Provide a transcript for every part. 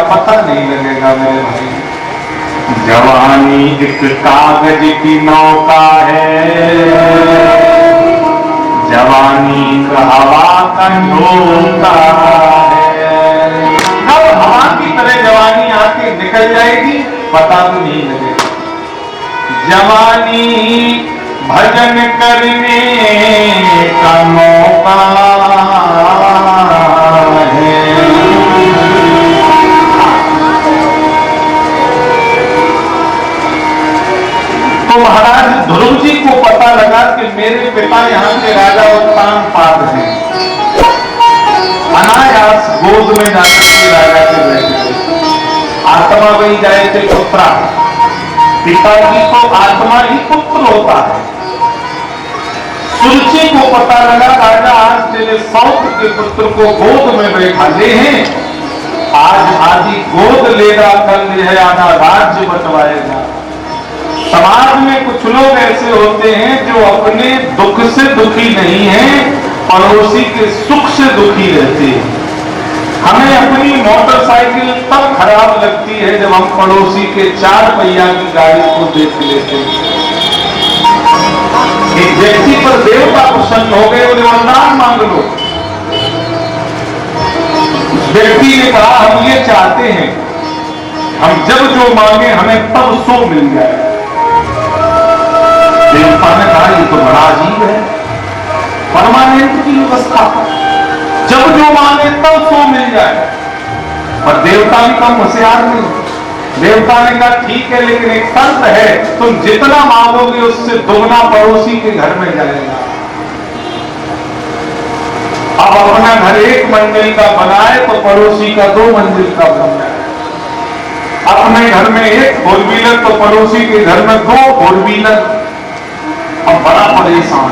पता नहीं लगेगा मेरे भाई। जवानी एक कागज की नौका है, जवानी का हवा का झोंका है। कब हवा की तरह जवानी आके निकल जाएगी पता भी नहीं लगेगा। जवानी भजन करने का मौका है। तो महाराज ध्रुव जी को पता लगा कि मेरे पिता यहाँ के राजा उत्तानपाद हैं। अनायास गोद में जाकर के राजा के बैठे। आत्मा वही जाए थे पुत्रा, पिताजी को आत्मा ही पुत्र होता है। सुरुचि को पता लगा राजा आज तेरे सौत के पुत्र को गोद में बैठा ले हैं, आज आदि गोद लेगा, कल है आधा राज्य बंटवाएगा। समाज में कुछ लोग ऐसे होते हैं जो अपने दुख से दुखी नहीं हैं, पड़ोसी के सुख से दुखी रहते हैं। हमें अपनी मोटरसाइकिल तब खराब लगती है जब हम पड़ोसी के 4 पहिया की गाड़ी को देख लेते हैं। एक व्यक्ति पर देवता प्रसन्न हो गए, उन्हें वरदान मांग लो। उस व्यक्ति ने कहा हम ये चाहते हैं हम जब जो मांगे हमें तब सो मिल जाए। देवता ने कहा ये तो बड़ा अजीब है, परमानेंट की व्यवस्था, जब जो मांगे तब सो मिल जाए। पर देवता भी कम होशियार नहीं। देवता ने कहा ठीक है, लेकिन एक शर्त है, तुम जितना मांगोगे उससे दोगुना पड़ोसी के घर में जाएगा। अब अपना घर 1 मंजिल का बनाए तो पड़ोसी का 2 मंजिल का बन जाए। अपने घर में 1 4 व्हीलर तो पड़ोसी के घर में 2 4 व्हीलर। अब बड़ा परेशान।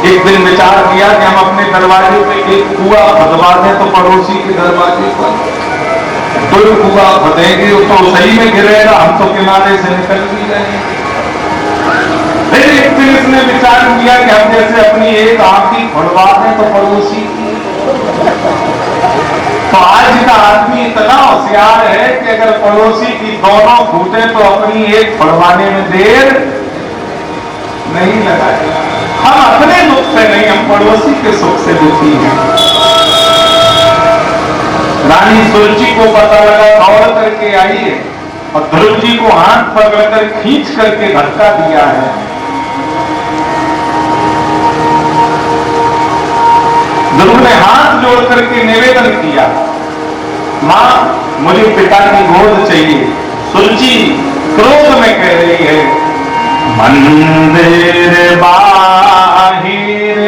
एक दिन विचार किया कि हम अपने दरवाजे पे एक कुआ खुदवा दें तो पड़ोसी के दरवाजे पर 2 कुआ खुदेंगे तो सही में गिरेगा, हम तो किनारे से निकल भी जाएंगे। फिर एक दिन इसने विचार किया कि हम जैसे अपनी एक आंखी खुदवा दें तो पड़ोसी की। तो आज का आदमी इतना होशियार है कि अगर पड़ोसी की दोनों फूटे तो अपनी एक खुदवाने में देर नहीं लगाएगा। हम अपने दुख से नहीं, हम पड़ोसी के सुख से दुखी हैं। रानी सुरुचि को पता लगा, दौड़ करके आई है और ध्रुव जी को हाथ पकड़कर खींच करके धक्का दिया है। ध्रुव ने हाथ जोड़ करके निवेदन किया, मां मुझे पिता की गोद चाहिए। सुरुचि क्रोध में कह रही है, मंदिर बाहिर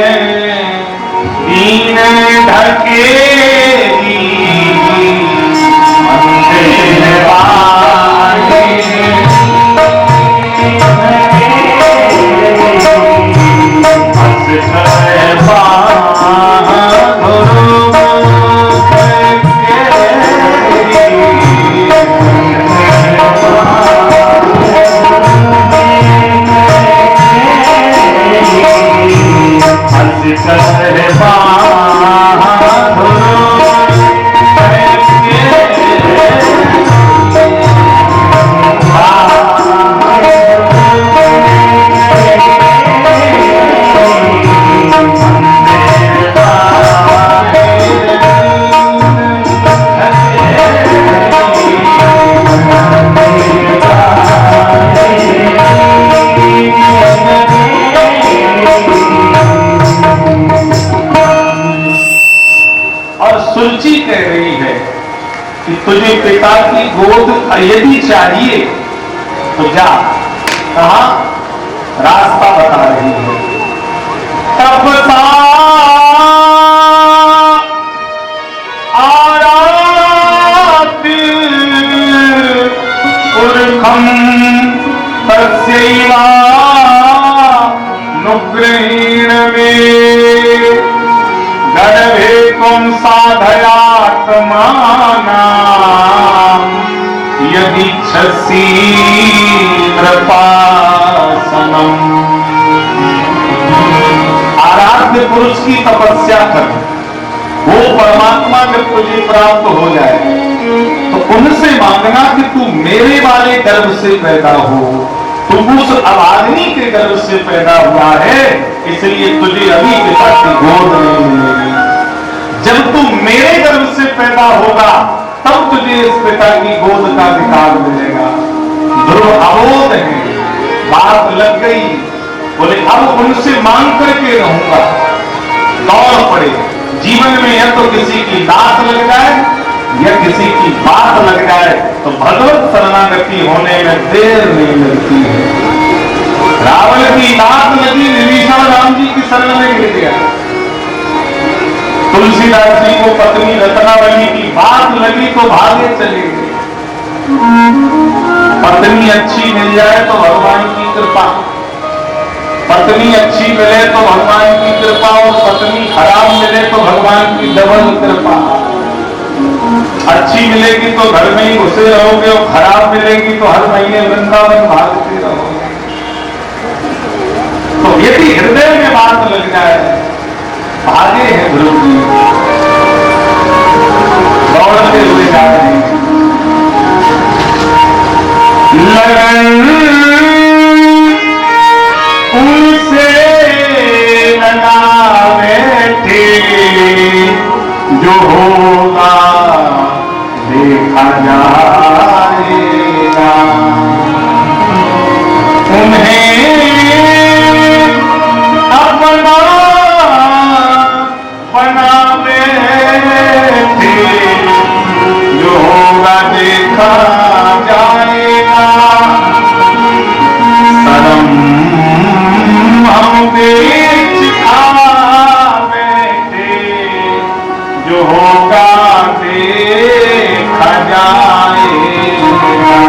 दीन ढकेली, मंदिर बाहिर सुरुचि कह रही है कि तुझे पिता की गोद यदि चाहिए तो जा। कहा रास्ता बता रही है। तब आरात पुरखम तस्यैवा नुग्रहेण में गर्भे तुम साधयात्माना यदि छसी कृपासनम। आराध्य पुरुष की तपस्या कर, वो परमात्मा जब तुझे प्राप्त हो जाए तो उनसे मांगना कि तू मेरे वाले गर्भ से पैदा हो, तू उस अभागिनी के गर्भ से पैदा हुआ है, इसलिए तुझे अभी पिता की गोद नहीं मिलेगी। जब तू मेरे गर्भ से पैदा होगा तब तुझे इस पिता की गोद का अधिकार मिलेगा। ध्रुव अबोध है, बात लग गई, बोले अब उनसे मांग करके रहूंगा। दौड़ पड़े, जीवन में या तो किसी की लात लग जाए या किसी की बात लग जाए तो भगवत शरणागति होने में देर नहीं लगती है। रावण की लात लगी, विभीषण राम जी की शरण में गिर गया। तुलसीदास जी को पत्नी रत्नावली की बात लगी तो भागे चले गए। पत्नी अच्छी मिल जाए तो भगवान की कृपा, पत्नी अच्छी मिले तो भगवान की कृपा, और पत्नी खराब मिले तो भगवान की डबल कृपा। अच्छी मिलेगी तो घर में ही घुसे रहोगे, और खराब मिलेगी तो हर महीने वृंदावन भागते रहोगे। तो यदि हृदय में बात लग जाए, भागे हैं ध्रुव जी, दौड़ते हुए जा रहे हैं। लगन उनसे लगा बैठे, जो होगा देखा जाएगा। उन्हें अपना बना बैठे, जो होगा देखा जाएगा। शर्म हम देख बैठे, जो होगा देखा जाएगा।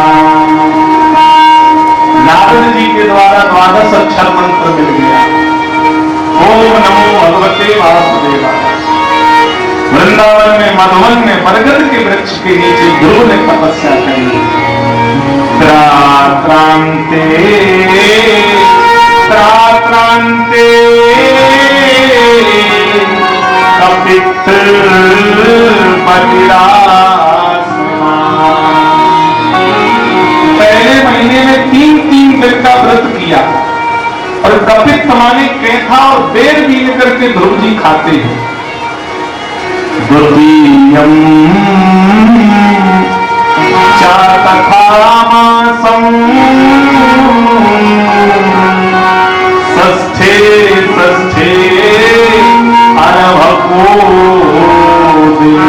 नारद जी के द्वारा 12 अक्षर मंत्र मिल गया। ओम नमो भगवते वासुदेवाय। वृंदावन में मधुवन में बरगद के वृक्ष के नीचे ध्रुव ने तपस्या करी। त्रात्रांते त्रात्रांते कपित पहले महीने में 3-3 दिन का व्रत किया, और कपित माने कैथा और बेर बीन करके ध्रुव जी खाते हैं। द्वितीयम चातखामासं षष्ठे षष्ठे अनभको दिन।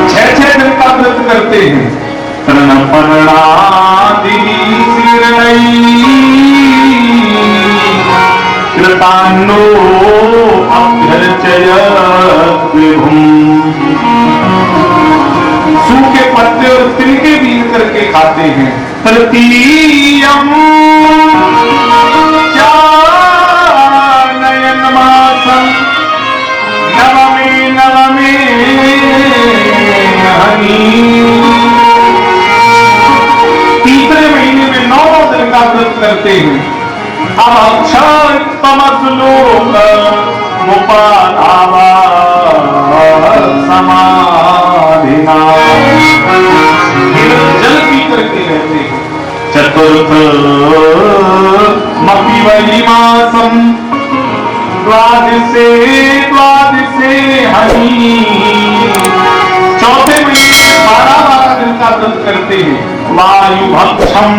6 दिन का व्रत करते हैं। तृणपर्णादि कृतान्नो अभ्यर्चयत् विभुम्। सूखे पत्ते और तिनके बीन करके खाते हैं। तृतीयम चानयन मासं नवमे हनी। तीसरे महीने में 9 दिन का व्रत करते हैं। अब अक्षर तमसलोक मुपादावा समाधिना, जल पी करके रहते हैं। चतुर्थ मपि वही मासम द्वादशे हनी। चौथे महीने 12 दिन का व्रत करते हैं। वायु भक्षम,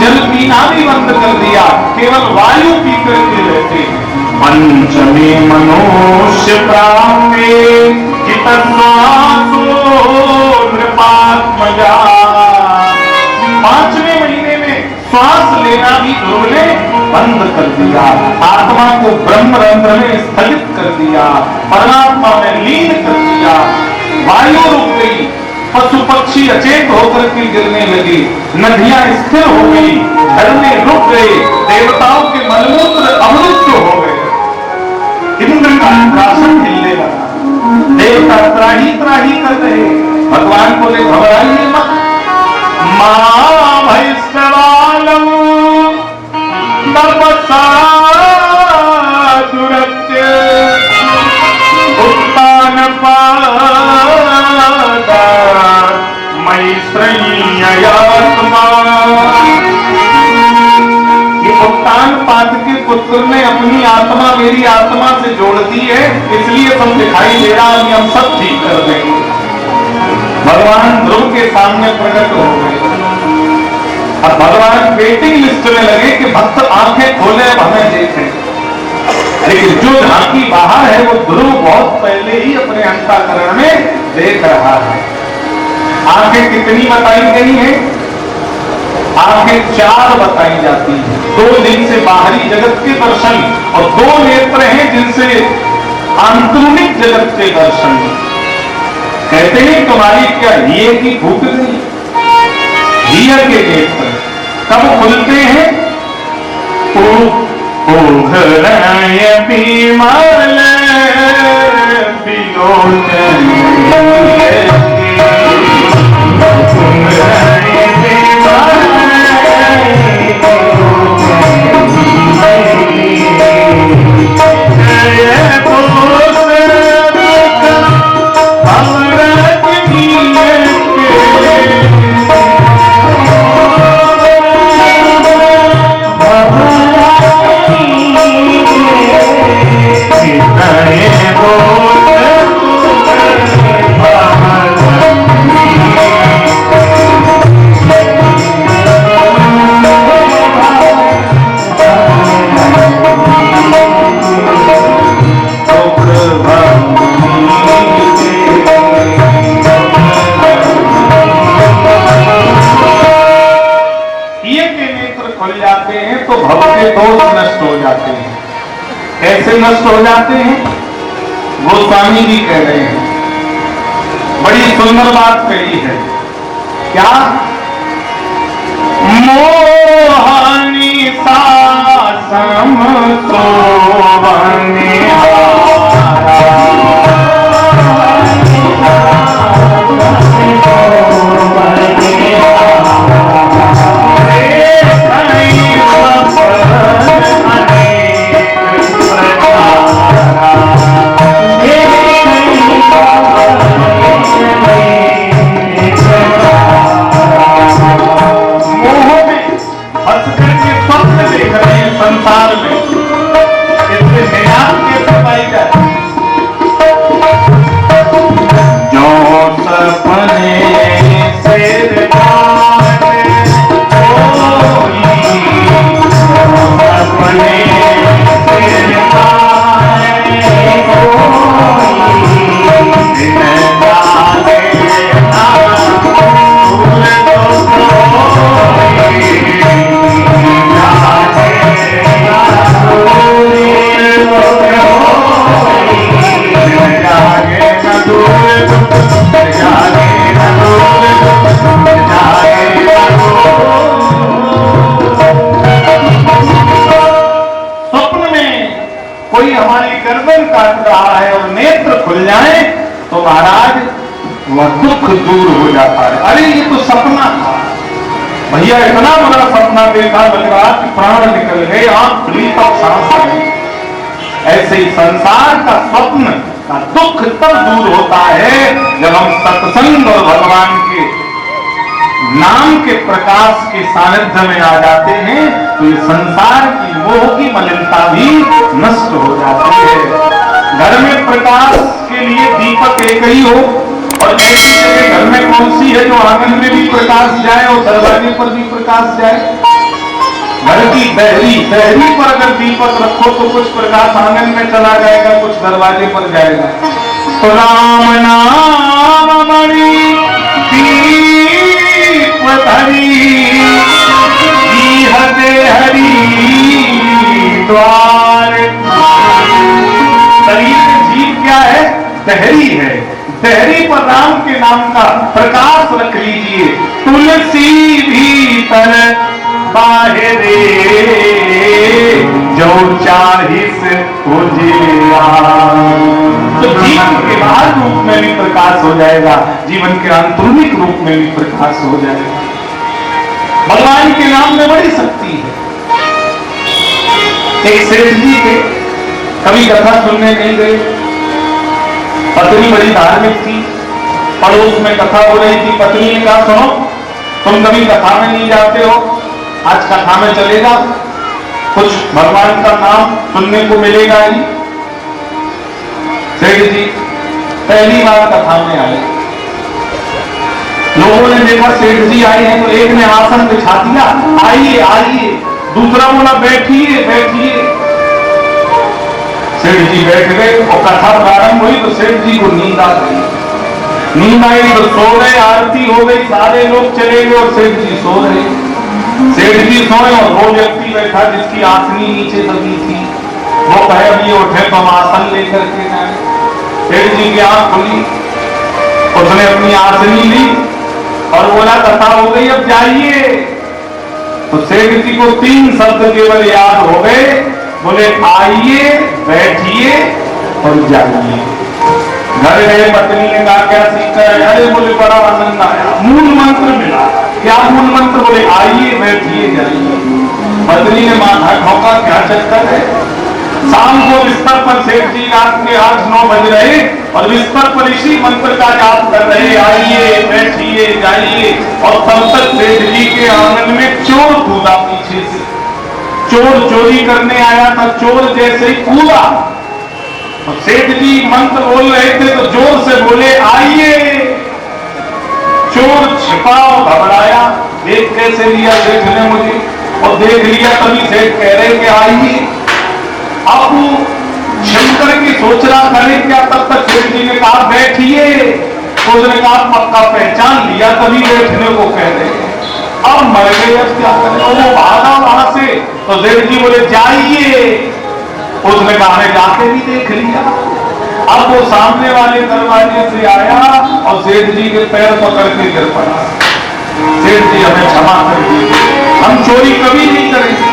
जल पीना भी बंद कर दिया, केवल वायु पी करके रहते हैं। पंचमी मनुष्य प्राप्ते जितस्वासो नृपात्मजा। 5वें महीने में श्वास लेना भी ध्रुव ने बंद कर दिया। आत्मा को ब्रह्म रंध्र में स्थगित कर दिया, परमात्मा में लीन कर दिया। वायु रुक गई, पशु पक्षी अचेत होकर के गिरने लगे, नदियां स्थिर हो गई, झरने रुक गए, देवताओं के मलमूत्र अमृत हो गए। इंद्र का आकाशन हिलने लगा, देवता त्राही त्राही कर रहे। भगवान बोले घबराइए मत, मां भैष्णवालम तपसा दुरत्य उत्तान पुत्र ने अपनी आत्मा मेरी आत्मा से जोड़ दी है, इसलिए तुम दिखाई दे रहा है, हम सब ठीक कर देंगे। भगवान ध्रुव के सामने प्रकट हो गए। अब भगवान वेटिंग लिस्ट में लगे कि भक्त आंखें खोले अब हमें देखें, लेकिन जो झांकी बाहर है वो ध्रुव बहुत पहले ही अपने अंतःकरण में देख रहा है। आंखें कितनी बताई गई हैं? आंखें 4 बताई जाती हैं। 2 दिन से बाहरी जगत के दर्शन और 2 नेत्र हैं जिनसे आंतरिक जगत के दर्शन। कहते हैं तुम्हारी क्या हिये की भूख नहीं? हिया के नेत्र कब खुलते हैं? उघराय बिमल बिलोचन कैसे नष्ट हो जाते हैं? गोस्वामी जी कह रहे हैं, बड़ी सुंदर बात कही है। क्या? मोहनी सासम तो संसार में इससे निजात कैसे पाई जाए? जो सपने से काट रहा है और नेत्र खुल जाए तो महाराज वह दुख दूर हो जाता है। अरे ये तो सपना था भैया, इतना बड़ा सपना देखा, लग रहा कि प्राण निकल गए, आंख खुली तब सांस आई। ऐसे ही संसार का स्वप्न का दुख तब दूर होता है जब हम सत्संग और भगवान के नाम के प्रकाश के सानिध्य में आ जाते हैं, तो ये संसार की मोह की मलिनता भी नष्ट हो जाती है। घर में प्रकाश के लिए दीपक एक ही हो, और ऐसी जगह घर में कौन सी है जो आंगन में भी प्रकाश जाए और दरवाजे पर भी प्रकाश जाए? घर की दहली पर अगर दीपक रखो तो कुछ प्रकाश आंगन में चला जाएगा, कुछ दरवाजे पर जाएगा। तो राम नाम मणि दीप धरी हरि द्वार। शरीर में जीव क्या है? दहरी है। दहरी पर राम के नाम का प्रकाश रख लीजिए। तुलसी भीतर बाहरे जो चाहिस उजिया, तो जीवन के बाहर रूप में भी प्रकाश हो जाएगा, जीवन के आंतरिक रूप में भी प्रकाश हो जाएगा। भगवान के नाम में बड़ी शक्ति है। एक सेठ जी थे, कभी कथा सुनने नहीं गए, पत्नी बड़ी धार्मिक थी, पड़ोस में कथा हो रही थी, पत्नी ने कहा सुनो तुम कभी कथा में नहीं जाते हो, आज कथा में चले जाओ। कुछ भगवान का नाम सुनने को मिलेगा ही। सेठ जी पहली बार कथा में आए, लोगों ने देखा सेठ जी आए हैं, तो एक ने आसन बिछा दिया, आइए आइए, दूसरा बोला बैठिए बैठिए। सेठ जी बैठ गए और कथा प्रारंभ हुई तो सेठ जी को नींद आ गई। नींद आई तो सो गए, आरती हो गई, सारे लोग चले गए और सेठ जी सो रहे। सेठ जी सोए और वो व्यक्ति बैठा जिसकी आसनी नीचे दबी थी, वो कहे अब ये उठे तो हम आसन लेकर के जाए। सेठ जी की आंख खुली, उसने अपनी आसनी ली और बोला कथा हो गई अब जाइए। तो सेठ जी को 3 शब्द केवल याद हो गए, बोले आइए बैठिए और जाइए। घर गए, पत्नी ने कहा क्या सीख कर आए? अरे बोले बड़ा आनंद आया, मूल मंत्र मिला। क्या मूल मंत्र? बोले आइए बैठिए जाइए। पत्नी ने माथा ठोका, क्या चक्कर है? शाम को बिस्तर पर सेठ जी रात के 8-9 बज रहे और बिस्तर पर इसी मंत्र का जाप कर रहे, आइए बैठिए जाइए। और तब तक सेठ जी के आंगन में चोर कूदा पीछे से। चोर चोरी करने आया था, चोर जैसे ही कूदा तो सेठ जी मंत्र बोल रहे थे तो जोर से बोले आइए। चोर छिपा और घबराया, देख कैसे लिया सेठ ने मुझे, और देख लिया तभी सेठ कह रहे कि आइए। अब छिप करके सोच रहा करे क्या, तब तक सेठ जी ने कहा बैठिए। तो उसने कहा पक्का पहचान लिया तभी बैठने को कह रहे। अब मर गए, अब क्या करें? और वो भागा वहां से तो सेठ जी बोले जाइए। उसने कहा मैं जाके भी देख लिया। अब वो सामने वाले दरवाजे से आया और सेठ जी के पैर पकड़ के गिर पड़ा। सेठ जी हमें क्षमा कर दीजिए, हम चोरी कभी नहीं करेंगे।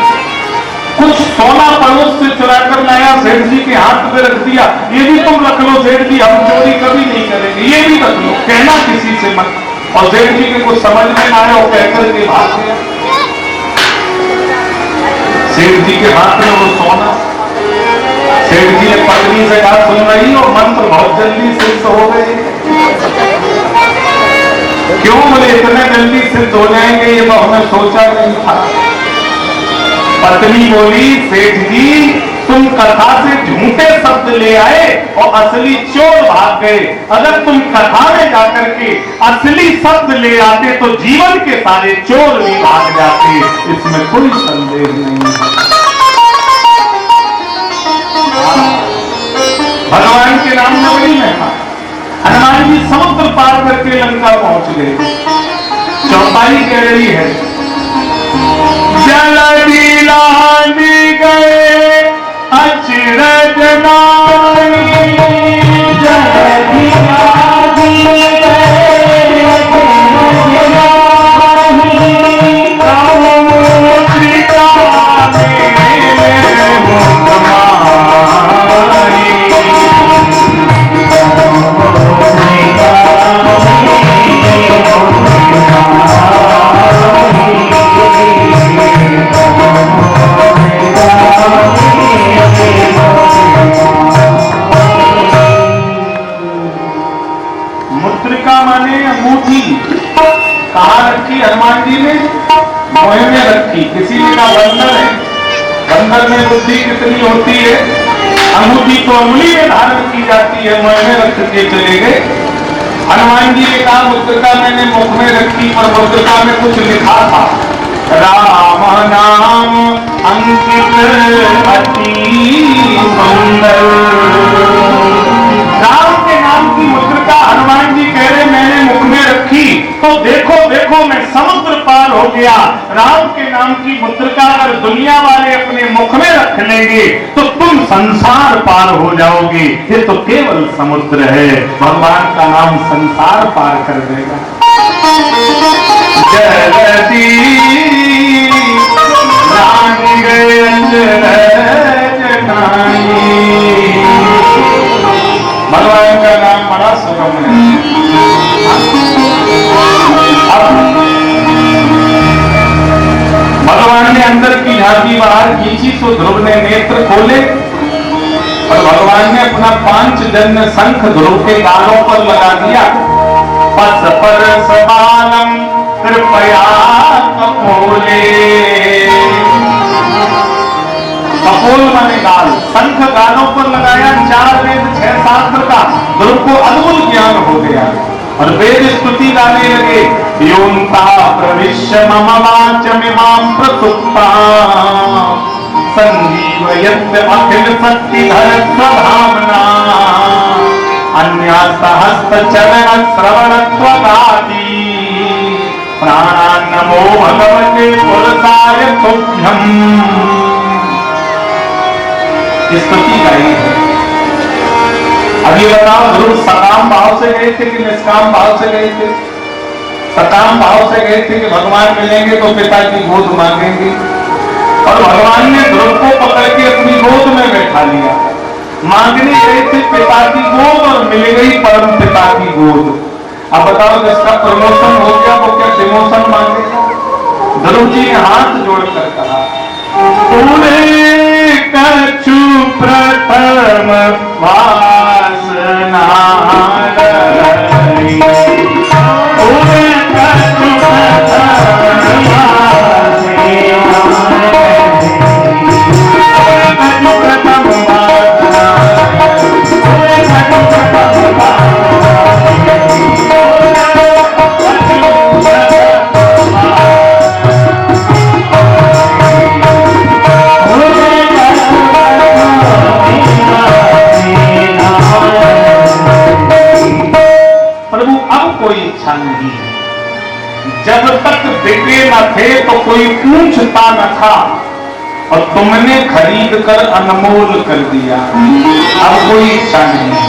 कुछ सोना पड़ोस से चुरा कर लाया, सेठ जी के हाथ में रख दिया, ये भी तुम रख लो सेठ जी, हम चोरी कभी नहीं करेंगे, ये भी रख लो, कहना किसी से मत। और सेठ जी के कुछ समझ में ना आया, वो कहकर के भाग गया। सेठ जी के हाथ में वो सोना, सेठ जी ने पत्नी से कहा सुन रही हो, मंत्र बहुत जल्दी सिद्ध हो गए। क्यों? बोले इतने जल्दी सिद्ध हो जाएंगे ये तो हमने सोचा नहीं था। पत्नी बोली सेठ जी तुम कथा से झूठे शब्द ले आए और असली चोर भाग गए। अगर तुम कथा में जाकर के असली शब्द ले आते तो जीवन के सारे चोर भी भाग जाते, इसमें कोई संदेह नहीं है। भगवान के नाम में बड़ी महत्ता। हनुमान जी समुद्र पार करके लंका पहुंच गए। चौपाई कह रही है जल लानी गए अचरज नाई, जल लानी गए अचरज नाई, कामुत्रिका में हनुमान जी ने मोह में रखी। किसी ने कहा बंदर है, बंदर में बुद्धि कितनी होती है? अंगूठी तो उंगली में धारण की जाती है, मोह में रख के चले गए। हनुमान जी ने कहा मुद्रिका मैंने मुख में रखी, पर मुद्रिका में कुछ लिखा था, राम नाम अंकित अति सुंदर। राम के नाम की मुद्रिका हनुमान जी कह रहे मैंने मुख में रखी तो देखो देखो मैं समुद्र पार हो गया। राम के नाम की मुद्रिका अगर दुनिया वाले अपने मुख में रख लेंगे तो तुम संसार पार हो जाओगे। ये तो केवल समुद्र है, भगवान का नाम संसार पार कर देगा। जगती रानी गए भगवान का नाम बड़ा सुगम है। भगवान ने अंदर की झांकी बाहर खींची तो ध्रुव ने नेत्र खोले और भगवान ने अपना 5 जन्य शंख ध्रुव के गालों पर लगा दिया। पस पर सबालम कृपया कपोले। कपोल माने गाल, शंख गालों पर लगाया, 4 वेद 6 शास्त्र का ध्रुव को अद्भुत ज्ञान हो गया और वेद स्तुति गाने लगे। योन्ता प्रविश्य मम वाचमिमां प्रसुप्ता संजीवयत् अखिल शक्तिधर स्वधाम्ना अन्यास्तहस्त चरण श्रवण त्वगादि प्राणान्नमो भगवते पुरुषाय तुभ्यम्। स्तुति गाई है। अब ये बताओ, ध्रुव सकाम भाव से गए थे कि निष्काम भाव से गए थे? सकाम भाव से गए थे कि भगवान मिलेंगे तो पिता की गोद मांगेंगे, और भगवान ने ध्रुव को पकड़ के अपनी गोद में बैठा लिया। मांगने गए थे पिता की गोद और मिल गई परम पिता की गोद। अब बताओ, जिसका प्रमोशन हो गया वो क्या डिमोशन मांगेगा? ध्रुव जी ने हाथ जोड़कर कहा, पूरे कछु प्रथम वासना नहीं है। जब तक बिके न थे तो कोई पूछता न था, और तुमने खरीद कर अनमोल कर दिया। अब कोई इच्छा नहीं है।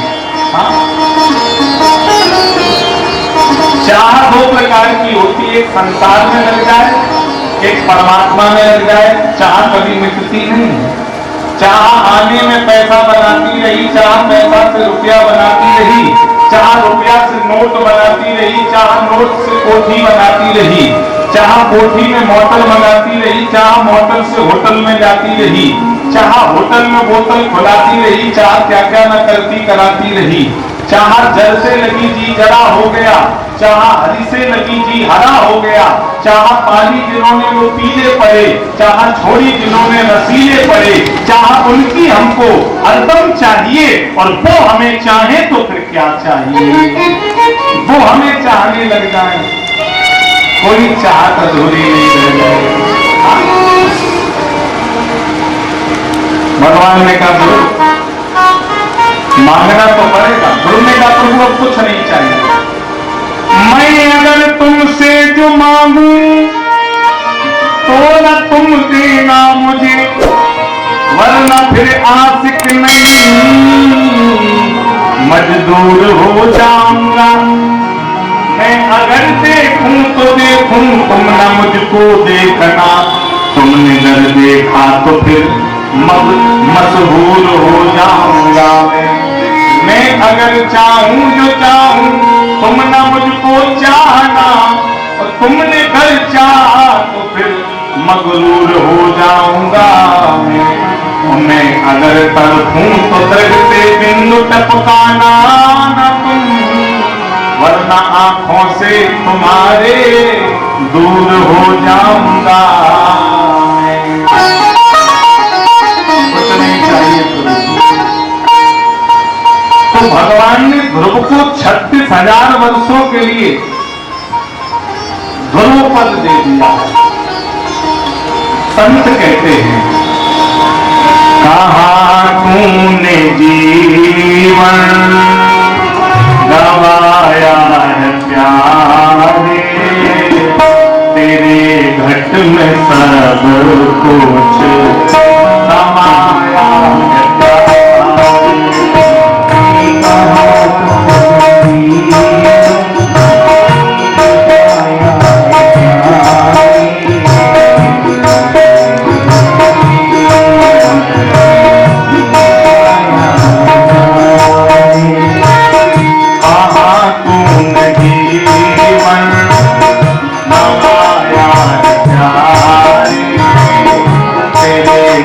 चाह 2 प्रकार की होती है, एक संसार में लग जाए, एक परमात्मा में लग जाए। चाह कभी मिटती नहीं है। चाह आने में पैसा बनाती रही, चाह पैसा से रुपया बनाती रही, चाह रुपया से नोट बनाती रही, चाह नोट से कोठी बनाती रही, चाह कोठी में मोटल बनाती रही, चाह मोटल से होटल में जाती रही, चाह होटल में बोतल खुलाती रही, चाह क्या क्या न करती कराती रही। चाह जल से लगी जी जला हो गया, चाह हरी से लगी जी हरा हो गया, चाह पानी जिन्होंने वो पीले पड़े, चाह छोड़ी जिन्होंने रसीले पड़े, चाह उनकी हमको हरदम चाहिए, और वो हमें चाहे तो फिर क्या चाहिए, वो हमें चाहने लग जाए, कोई चाहत अधूरी नहीं रह जाए। भगवान ने कहा मांगना तो पड़ेगा। गुरु ने कहा प्रभु अब कुछ नहीं चाहिए, मैं अगर तुमसे जो मांगू तो न तुम देना मुझे, वरना फिर आशिक नहीं मजदूर हो जाऊंगा। मैं अगर देखूं तो देखूं, तुम न मुझको देखना, तुमने अगर देखा तो फिर मशहूर हो जाऊंगा। मैं अगर चाहूं जो चाहूं, तुम न मुझको चाहना, और तुमने घर चाहा तो फिर मगरूर हो जाऊंगा। मैं अगर तड़पूं तो दर्द से बिंदु टपकाना न तुम, वरना आंखों से तुम्हारे दूर हो जाऊंगा। कुछ नहीं चाहिए तो भगवान ने ध्रुव को 36,000 वर्षों के लिए ध्रुव पद दे दिया। संत कहते हैं, कहा तूने जीवन गवाया है प्यारे, तेरे घट में सब कुछ समाया है। तेरे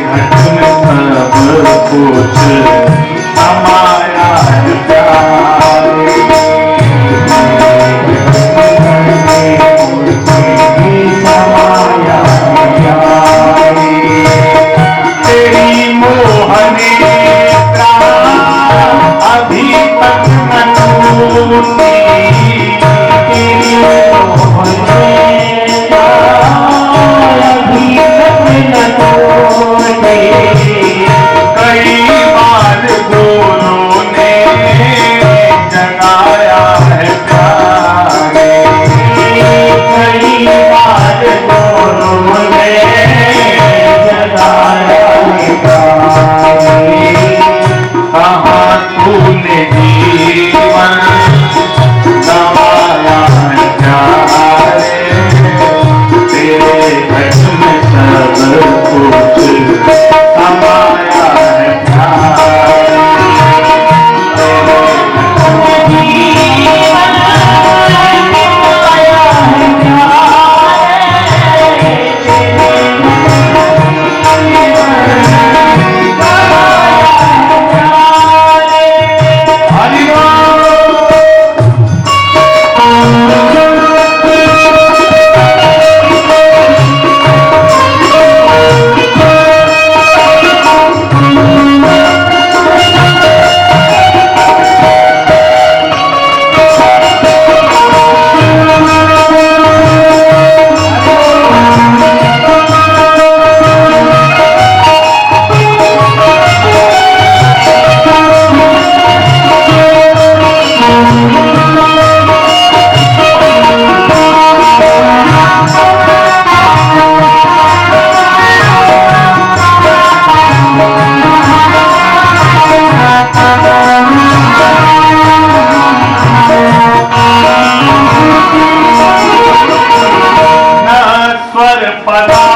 पदा